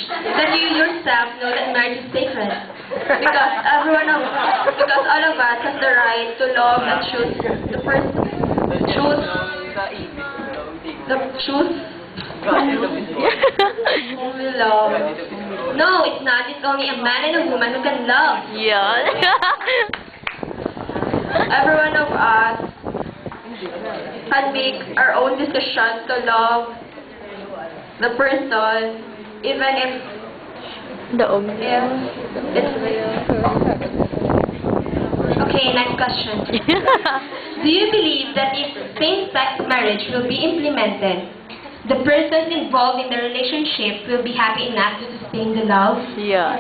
that you yourself know that marriage is sacred. Because all of us has the right to love and choose the person. Choose who will love. No, it's not. It's only a man and a woman who can love. Yeah. Every one of us can make our own decision to love the person, even if it's... Okay, next question. Do you believe that if same-sex marriage will be implemented, the persons involved in the relationship will be happy enough to sustain the love? Yeah.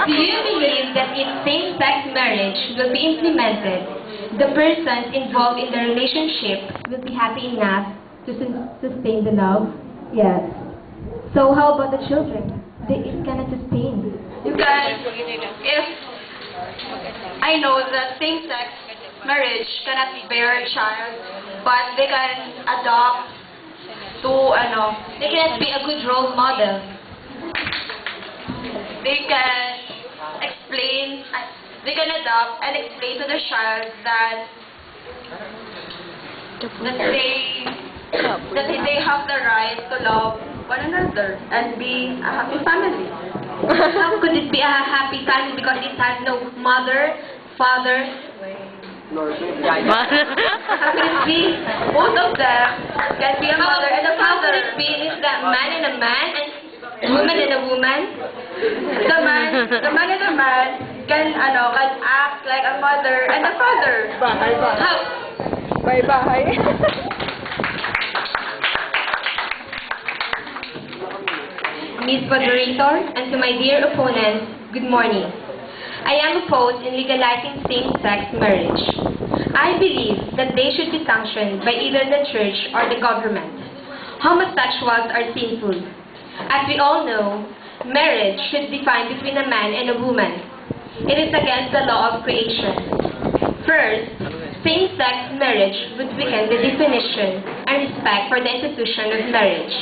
Do you believe that if same-sex marriage will be implemented, the persons involved in the relationship will be happy enough to sustain the love? Yes. So how about the children? It cannot sustain. You can, if I know that same-sex marriage cannot bear a child, but they can adopt to, they cannot be a good role model. They can explain, they can adopt and explain to the child that they have the right to love one another and be a happy family. How could it be a happy family because it has no mother, father? How could it be? Both of them can be a mother and a father. How could it be is that man and a man and woman and a woman? The man and a man can act like a mother and a father. Bye-bye. Ms. Moderator, and to my dear opponents, good morning. I am opposed in legalizing same-sex marriage. I believe that they should be sanctioned by either the church or the government. Homosexuals are sinful. As we all know, marriage should be defined between a man and a woman. It is against the law of creation. First, same-sex marriage would weaken the definition and respect for the institution of marriage.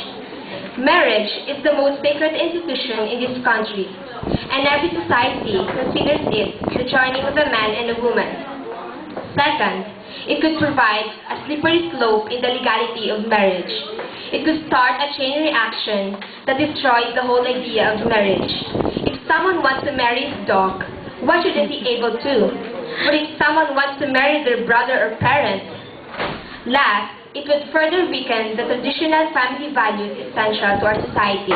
Marriage is the most sacred institution in this country, and every society considers it the joining of a man and a woman. Second, it could provide a slippery slope in the legality of marriage. It could start a chain reaction that destroys the whole idea of marriage. If someone wants to marry his dog, why shouldn't he be able to? But if someone wants to marry their brother or parent, last, it would further weaken the traditional family values essential to our society.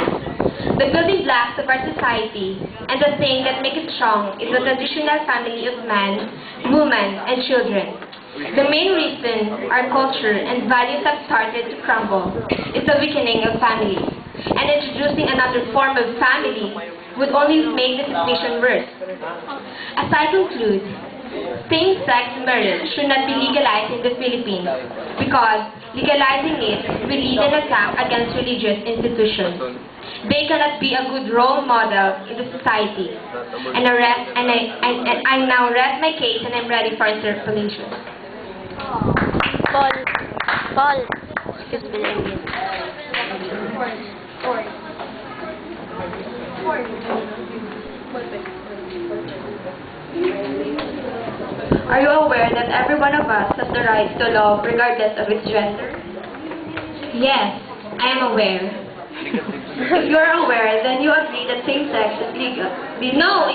The building blocks of our society and the thing that makes it strong is the traditional family of man, woman, and children. The main reason our culture and values have started to crumble is the weakening of families, and introducing another form of family would only make the situation worse. As I conclude, same-sex marriage should not be legalized in the Philippines because legalizing it will lead an attack against religious institutions. They cannot be a good role model in the society. And I now rest my case and I'm ready for interpellation. Paul. Excuse me. Are you aware that every one of us has the right to love regardless of its gender? Yes, I am aware. If you are aware, then you agree that same-sex is legal. No,